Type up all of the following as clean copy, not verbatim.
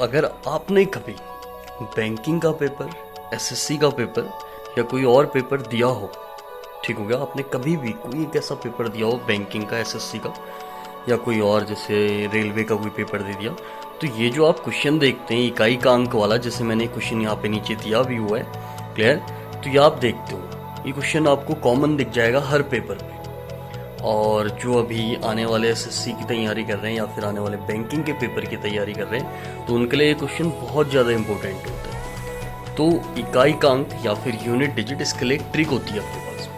अगर आपने कभी बैंकिंग का पेपर, एसएससी का पेपर या कोई और पेपर दिया हो, ठीक हो गया, आपने कभी भी कोई एक ऐसा पेपर दिया हो बैंकिंग का, एसएससी का या कोई और जैसे रेलवे का कोई पेपर दे दिया, तो ये जो आप क्वेश्चन देखते हैं इकाई का अंक वाला, जैसे मैंने क्वेश्चन यहाँ पे नीचे दिया भी हुआ है, क्लियर। तो ये आप देखते हो, ये क्वेश्चन आपको कॉमन दिख जाएगा हर पेपर पे। और जो अभी आने वाले एसएससी की तैयारी कर रहे हैं या फिर आने वाले बैंकिंग के पेपर की तैयारी कर रहे हैं, तो उनके लिए ये क्वेश्चन बहुत ज़्यादा इंपॉर्टेंट होता है। तो इकाई का अंक या फिर यूनिट डिजिट, इसके लिए एक ट्रिक होती है अपने पास।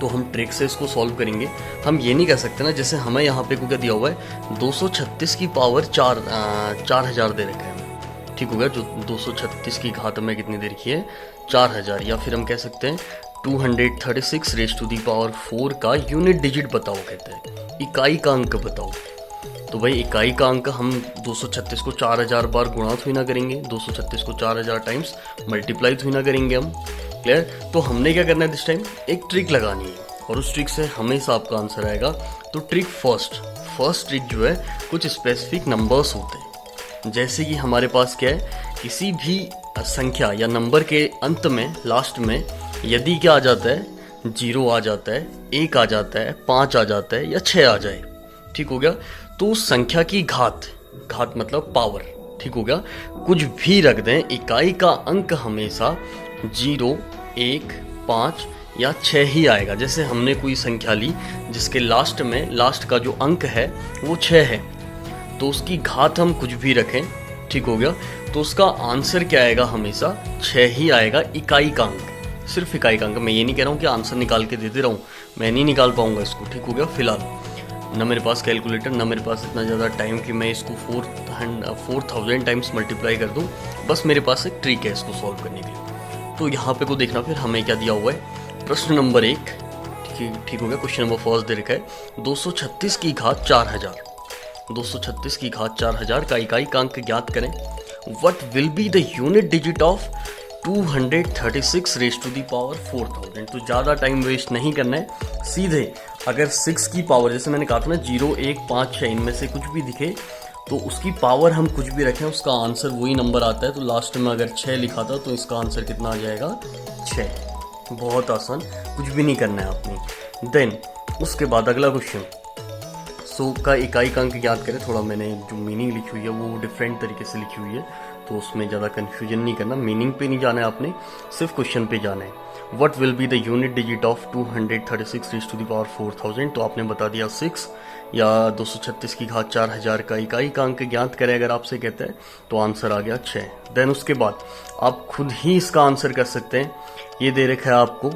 तो हम ट्रिक से इसको सॉल्व करेंगे। हम ये नहीं कह सकते ना, जैसे हमें यहाँ पे को क्या दिया हुआ है, 236 की पावर 4000 दे रखा है हमें, ठीक हो गया। जो 236 की घात में कितनी दे रखी है, 4000। या फिर हम कह सकते हैं 236 रेज टू दी पावर 4 का यूनिट डिजिट बताओ, कहते हैं इकाई का अंक बताओ। तो भाई इकाई का अंक हम 236 को 4000 बार गुणा थोड़ी ना करेंगे, 236 को 4000 टाइम्स मल्टीप्लाई थोड़ी ना करेंगे हम, क्लियर। तो हमने क्या करना है दिस टाइम, एक ट्रिक लगानी है और उस ट्रिक से हमेशा आपका आंसर आएगा। तो ट्रिक फर्स्ट ट्रिक जो है, कुछ स्पेसिफिक नंबर्स होते हैं। जैसे कि हमारे पास क्या है, किसी भी संख्या या नंबर के अंत में, लास्ट में यदि क्या आ जाता है, 0 आ जाता है, 1 आ जाता है, 5 आ जाता है या 6 आ जाए, ठीक हो गया। तो उस संख्या की घात मतलब पावर, ठीक हो गया, कुछ भी रख दें, इकाई का अंक हमेशा 0, 1, 5 या 6 ही आएगा। जैसे हमने कोई संख्या ली जिसके लास्ट का जो अंक है वो 6 है, तो उसकी घात हम कुछ भी रखें, ठीक हो गया, तो उसका आंसर क्या आएगा, हमेशा 6 ही आएगा, इकाई का अंक, सिर्फ इकाई का अंक। मैं ये नहीं कह रहा हूँ कि आंसर निकाल के देते रहूँ, मैं नहीं निकाल पाऊंगा इसको, ठीक हो गया। फिलहाल ना मेरे पास कैलकुलेटर, ना मेरे पास इतना ज़्यादा टाइम कि मैं इसको 4000 टाइम्स मल्टीप्लाई कर दूँ। बस मेरे पास एक ट्रिक है इसको सॉल्व करने के लिए। तो यहाँ पे को देखना, फिर हमें क्या दिया हुआ है, प्रश्न नंबर 1, ठीक हो गया। क्वेश्चन नंबर फर्स्ट दे रखा है 236 की घात 4000, 236 की घात 4000 का इकाई का अंक ज्ञात करें। What will be the unit digit of 236 raise to the power 4000। तो ज़्यादा टाइम वेस्ट नहीं करना है, सीधे अगर 6 की पावर, जैसे मैंने कहा था ना, 0, 1, 5, 6 इनमें से कुछ भी दिखे तो उसकी पावर हम कुछ भी रखें, उसका आंसर वही नंबर आता है। तो लास्ट में अगर 6 लिखा था तो इसका आंसर कितना आ जाएगा, 6। बहुत आसान, कुछ भी नहीं करना है आपने। देन उसके बाद अगला क्वेश्चन, का इकाई का अंक ज्ञात करें। थोड़ा मैंने जो मीनिंग लिखी हुई है वो डिफरेंट तरीके से लिखी हुई है, तो उसमें ज़्यादा कन्फ्यूजन नहीं करना, मीनिंग पे नहीं जाना है आपने, सिर्फ क्वेश्चन पे जाना है। What will be the unit digit of 236 raise to the power 4000। तो आपने बता दिया 6, या 236 की घात 4000 का इकाई का अंक ज्ञात करें अगर आपसे कहता है, तो आंसर आ गया 6। देन उसके बाद आप खुद ही इसका आंसर कर सकते हैं। ये दे रखा है आपको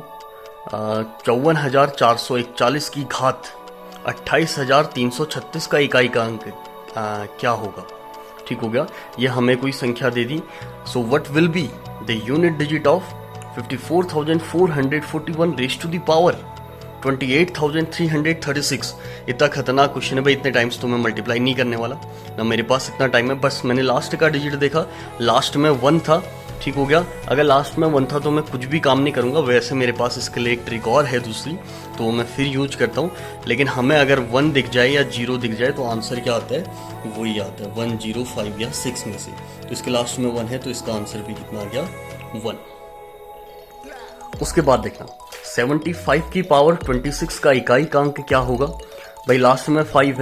54,441 की घात 28,336 का इकाई का अंक क्या होगा, ठीक हो गया। ये हमें कोई संख्या दे दी। So what will be the unit digit of 54,441 raise to the power 28,336। इतना खतरनाक क्वेश्चन है भाई, इतने टाइम्स तो मैं मल्टीप्लाई नहीं करने वाला, ना मेरे पास इतना टाइम है। बस मैंने लास्ट का डिजिट देखा, लास्ट में 1 था, ठीक हो गया। अगर लास्ट में 1 था तो मैं कुछ भी काम नहीं करूंगा। वैसे मेरे पास इसके लिए एक ट्रिक और है दूसरी, तो मैं फिर यूज करता हूँ। लेकिन हमें अगर 1 दिख जाए या 0 दिख जाए तो आंसर क्या आता है, वही आता है 1, 0, 5 या 6 में से। तो इसके लास्ट में 1 है, तो इसका आंसर भी कितना आ गया, 1। उसके बाद देखना 75 की पावर 26 का इकाई का अंक क्या होगा। भाई लास्ट में 5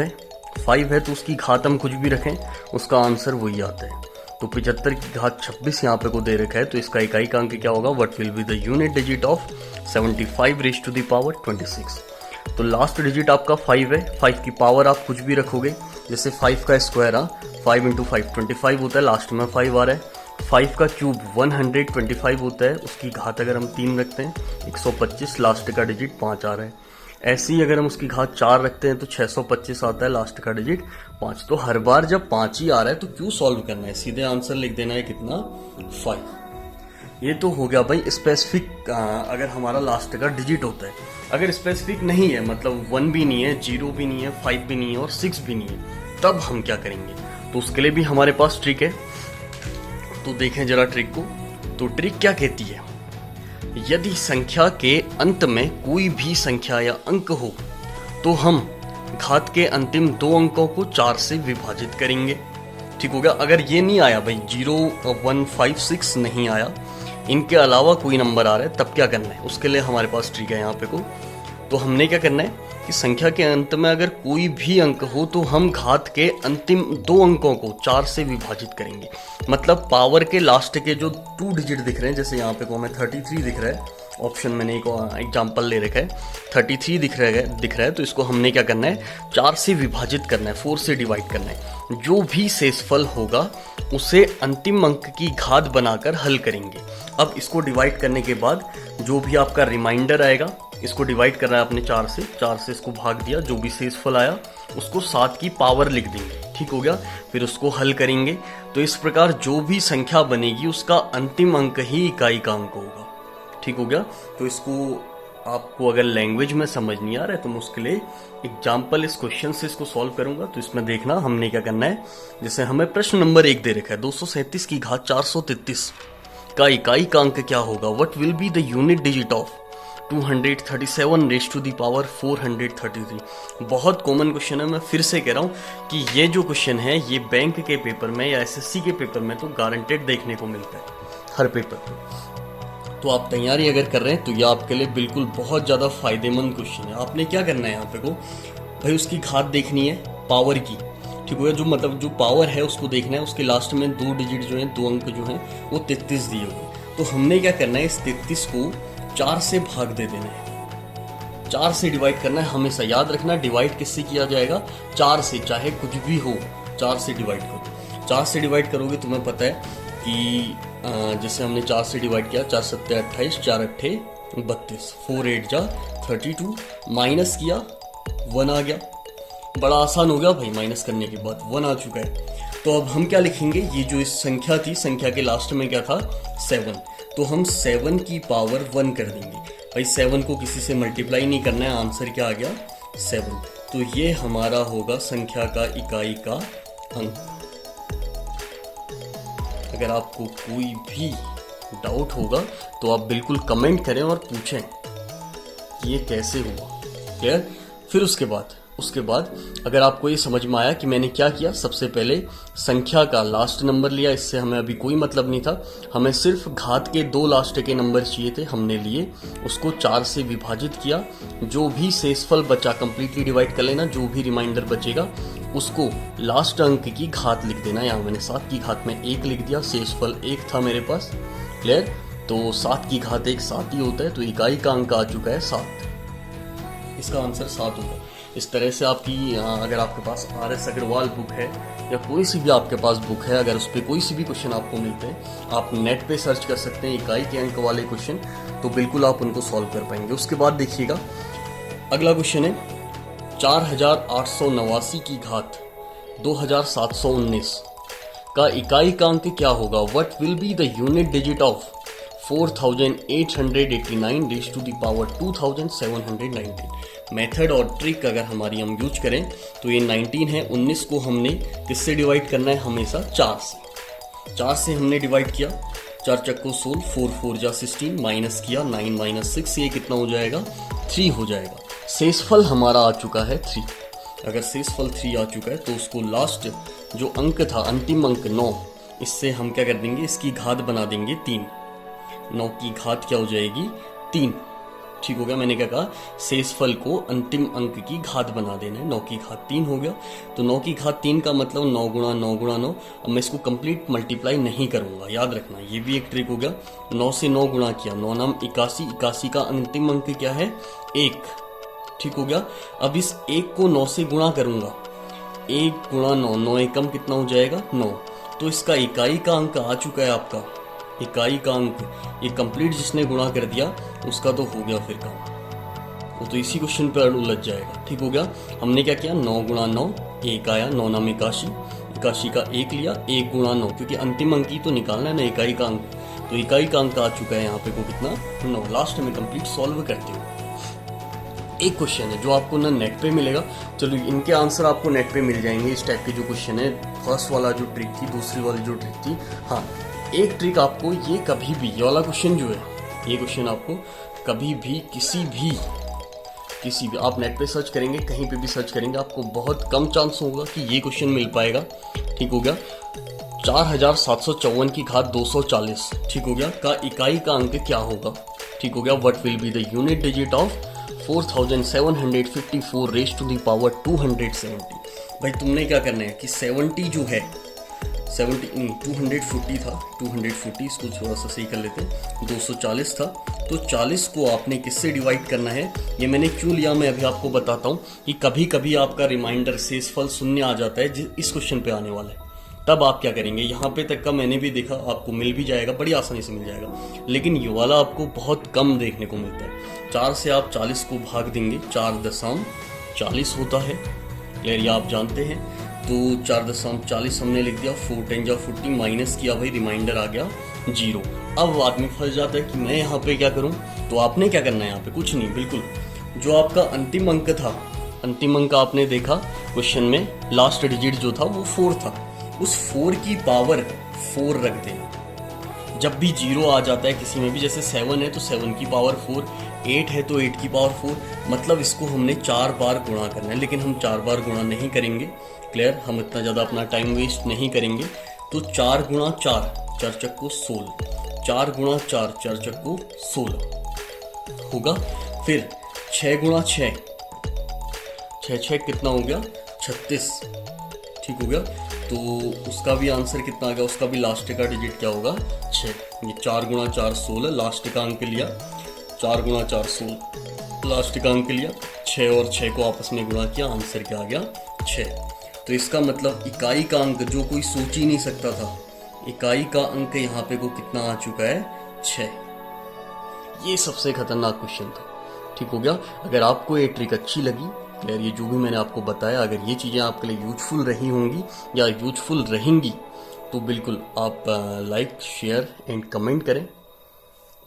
है तो उसकी घात हम कुछ भी रखें, उसका आंसर वही आता है। तो 75 की घात 26 यहाँ पे को दे रखा है, तो इसका इकाई का अंक क्या होगा, what will be the unit digit of 75 raise to the power 26। तो लास्ट डिजिट आपका 5 है, 5 की पावर आप कुछ भी रखोगे, जैसे 5 का स्क्वायर, 5 × 5 25 होता है, लास्ट में 5 आ रहा है। 5 का क्यूब 125 होता है, उसकी घात अगर हम 3 रखते हैं 125, लास्ट का डिजिट 5 आ रहा है। ऐसे ही अगर हम उसकी घात 4 रखते हैं तो 625 आता है, लास्ट का डिजिट 5। तो हर बार जब 5 ही आ रहा है तो क्यों सॉल्व करना है, सीधे आंसर लिख देना है कितना, 5। ये तो हो गया भाई स्पेसिफिक, अगर हमारा लास्ट का डिजिट होता है। अगर स्पेसिफिक नहीं है, मतलब 1 भी नहीं है, 0 भी नहीं है, 5 भी नहीं है और 6 भी नहीं है, तब हम क्या करेंगे। तो उसके लिए भी हमारे पास ट्रिक है, तो देखें जरा ट्रिक को। तो ट्रिक क्या कहती है, यदि संख्या के अंत में कोई भी संख्या या अंक हो तो हम घात के अंतिम 2 अंकों को 4 से विभाजित करेंगे। ठीक हो गया। अगर ये नहीं आया भाई 0156 नहीं आया, इनके अलावा कोई नंबर आ रहा है, तब क्या करना है, उसके लिए हमारे पास ट्रिक है यहाँ पे को। तो हमने क्या करना है कि संख्या के अंत में अगर कोई भी अंक हो तो हम घात के अंतिम 2 अंकों को 4 से विभाजित करेंगे। मतलब पावर के लास्ट के जो 2 डिजिट दिख रहे हैं, जैसे यहाँ पे को हमें 33 दिख रहा है, ऑप्शन मैंने एक एग्जाम्पल ले रखा है, 33 दिख रहा है, तो इसको हमने क्या करना है 4 से विभाजित करना है, 4 से डिवाइड करना है। जो भी शेषफल होगा उसे अंतिम अंक की घात बनाकर हल करेंगे। अब इसको डिवाइड करने के बाद जो भी आपका रिमाइंडर आएगा, इसको डिवाइड कर रहा है आपने 4 से इसको भाग दिया, जो भी शेषफल आया उसको 7 की पावर लिख देंगे, ठीक हो गया। फिर उसको हल करेंगे। तो इस प्रकार जो भी संख्या बनेगी उसका अंतिम अंक ही इकाई का अंक होगा, ठीक हो गया। तो इसको आपको अगर लैंग्वेज में समझ नहीं आ रहा है तो मैं उसके लिए एग्जाम्पल इस क्वेश्चन से इसको सॉल्व करूंगा। तो इसमें देखना हमने क्या करना है, जैसे हमें प्रश्न नंबर 1 दे रखा है 237 की घात 433 का इकाई का अंक क्या होगा, what will be the unit digit of 237 raise to the power 433। बहुत कॉमन क्वेश्चन है, मैं फिर से कह रहा हूँ कि ये जो क्वेश्चन है ये बैंक के पेपर में या एसएससी के पेपर में तो गारंटेड देखने को मिलता है हर पेपर में। तो आप तैयारी अगर कर रहे हैं तो ये आपके लिए बिल्कुल बहुत ज़्यादा फायदेमंद क्वेश्चन है। आपने क्या करना है यहाँ पे को भाई उसकी घात देखनी है पावर की, ठीक हो गया। जो मतलब जो पावर है उसको देखना है, उसके लास्ट में 2 डिजिट जो हैं 2 अंक जो हैं वो 33 दिए हुए। तो हमने क्या करना है इस 33 को 4 से भाग दे देना है, 4 से डिवाइड करना है। हमेशा याद रखना डिवाइड किससे किया जाएगा, 4 से, चाहे कुछ भी हो 4 से डिवाइड करो। 4 से डिवाइड करोगे तुम्हें पता है कि जैसे हमने 4 से डिवाइड किया, 4 7 28, 4 8 32, 4 8 जा 32, माइनस किया 1 आ गया। बड़ा आसान हो गया भाई, माइनस करने के बाद 1 आ चुका है। तो अब हम क्या लिखेंगे, ये जो इस संख्या थी, संख्या के लास्ट में क्या था 7, तो हम 7 की पावर 1 कर देंगे। भाई 7 को किसी से मल्टीप्लाई नहीं करना है, आंसर क्या आ गया 7। तो ये हमारा होगा संख्या का इकाई का अंक। अगर आपको कोई भी डाउट होगा तो आप बिल्कुल कमेंट करें और पूछें कि ये कैसे हुआ, क्लियर। फिर उसके बाद अगर आपको ये समझ में आया कि मैंने क्या किया, सबसे पहले संख्या का लास्ट नंबर लिया, इससे हमें अभी कोई मतलब नहीं था, हमें सिर्फ घात के 2 लास्ट के नंबर चाहिए थे, हमने लिए, उसको 4 से विभाजित किया। जो भी शेषफल बचा कंप्लीटली डिवाइड कर लेना, जो भी रिमाइंडर बचेगा उसको लास्ट अंक की घात लिख देना। यहाँ मैंने 7 की घात में 1 लिख दिया, शेषफल 1 था मेरे पास, क्लियर। तो 7 की घात 1 7 ही होता है, तो इकाई का अंक आ चुका है 7। इसका आंसर 7 होगा। इस तरह से आपकी अगर आपके पास RS अग्रवाल बुक है या कोई सी भी आपके पास बुक है, अगर उस पर कोई सी भी क्वेश्चन आपको मिलते हैं, आप नेट पे सर्च कर सकते हैं इकाई के अंक वाले क्वेश्चन, तो बिल्कुल आप उनको सॉल्व कर पाएंगे। उसके बाद देखिएगा अगला क्वेश्चन है 4889 की घात 2719 का इकाई का अंक क्या होगा, what will be the unit digit of 4889 raise to the power 2719। Method और ट्रिक अगर हमारी हम यूज करें तो ये 19 है, 19 को हमने किससे डिवाइड करना है, हमेशा 4 से। 4 से हमने डिवाइड किया, 4 चक्को 16, 4 4 जा 16, माइनस किया 9 माइनस 6, ये कितना हो जाएगा 3 हो जाएगा। शेषफल हमारा आ चुका है 3। अगर शेषफल 3 आ चुका है तो उसको लास्ट जो अंक था, अंतिम अंक 9, इससे हम क्या कर देंगे, इसकी घात बना देंगे 3। 9 की घात क्या हो जाएगी 3, ठीक हो गया। मैंने क्या कहा, शेषफल को अंतिम अंक की घात बना देना है। 9 की घात 3 हो गया, तो 9 की घात 3 का मतलब 9 गुणा 9 गुणा 9। अब मैं इसको कंप्लीट मल्टीप्लाई नहीं करूंगा, याद रखना, ये भी एक ट्रिक हो गया। 9 से 9 गुणा किया, 9 नाम 81, 81 का अंतिम अंक क्या है 1, ठीक हो गया। अब इस 1 को 9 से गुणा करूंगा, 1 गुणा 9, 9 एकम कितना हो जाएगा 9। तो इसका इकाई का अंक आ चुका है आपका, इकाई का अंक। ये कंप्लीट जिसने गुणा कर दिया उसका तो हो गया फिर काम, वो तो इसी क्वेश्चन पर उलझ जाएगा, ठीक हो गया। हमने क्या किया, 9 गुणा 9, 1 आया, 9 नाम 81, 81 का 1 लिया, 1 गुणा 9, क्योंकि अंतिम अंक ही तो निकालना है ना, इकाई का अंक। तो इकाई का अंक आ चुका है यहाँ पे को कितना 9। लास्ट में कंप्लीट सॉल्व करते हो। एक क्वेश्चन है जो आपको ना नेट पे मिलेगा, चलो इनके आंसर आपको नेट पे मिल जाएंगे। इस टाइप के जो क्वेश्चन है, फर्स्ट वाला जो ट्रिक थी, दूसरी वाली जो ट्रिक थी, हाँ एक ट्रिक आपको, ये कभी भी ये वाला क्वेश्चन जो है, ये क्वेश्चन आपको कभी भी किसी भी आप नेट पे सर्च करेंगे, कहीं पे भी सर्च करेंगे, आपको बहुत कम चांस होगा कि ये क्वेश्चन मिल पाएगा, ठीक हो गया। 4754 की घात 240, ठीक हो गया, का इकाई का अंक क्या होगा, ठीक हो गया। What will be the unit digit of 4754 raise to the power 270। भाई तुमने क्या करना है कि 70 जो है 70 नहीं 240 था, 240 इसको थोड़ा सा सही कर लेते हैं, 240 था, तो 40 को आपने किससे डिवाइड करना है, ये मैंने क्यों लिया मैं अभी आपको बताता हूँ। कि कभी कभी आपका रिमाइंडर शेषफल शून्य आ जाता है इस क्वेश्चन पे आने वाला है, तब आप क्या करेंगे, यहाँ पे तक का मैंने भी देखा, आपको मिल भी जाएगा, बड़ी आसानी से मिल जाएगा, लेकिन ये वाला आपको बहुत कम देखने को मिलता है। 4 से आप 40 को भाग देंगे, 4.40 होता है, क्लियर, ये आप जानते हैं। तो 4.40 हमने लिख दिया, 4 10 जा 40 माइनस किया, भाई रिमाइंडर आ गया 0। अब आदमी फंस जाता है कि मैं यहाँ पे क्या करूँ, तो आपने क्या करना है यहाँ पे, कुछ नहीं, बिल्कुल जो आपका अंतिम अंक था, अंतिम अंक आपने देखा क्वेश्चन में, लास्ट डिजिट जो था वो 4 था, उस 4 की पावर 4 रख दें। जब भी 0 आ जाता है किसी में भी, जैसे 7 है तो 7 की पावर 4, 8 है तो 8 की पावर 4, मतलब इसको हमने 4 बार गुणा करना है, लेकिन हम 4 बार गुणा नहीं करेंगे, क्लियर, हम इतना ज़्यादा अपना टाइम वेस्ट नहीं करेंगे। तो 4 गुणा 4, 4 चक्को 16, 4 गुणा 4, 4 चक्को 16 होगा। फिर 6 गुणा 6, 6 6 कितना हो गया, 36, ठीक हो गया। तो उसका भी आंसर कितना आ गया, उसका भी लास्ट का डिजिट क्या होगा, 6। ये 4 गुणा 4 16, लास्ट का अंक लिया, 4 गुणा 4 16, लास्ट का अंक लिया, 6 और 6 को आपस में गुणा किया, आंसर क्या आ गया, 6। तो इसका मतलब इकाई का अंक जो कोई सोच ही नहीं सकता था, इकाई का अंक यहाँ पे को कितना आ चुका है, 6। ये सबसे खतरनाक क्वेश्चन था, ठीक हो गया। अगर आपको ये ट्रिक अच्छी लगी, यार ये जो भी मैंने आपको बताया, अगर ये चीज़ें आपके लिए यूजफुल रही होंगी या यूजफुल रहेंगी, तो बिल्कुल आप लाइक शेयर एंड कमेंट करें।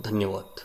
धन्यवाद।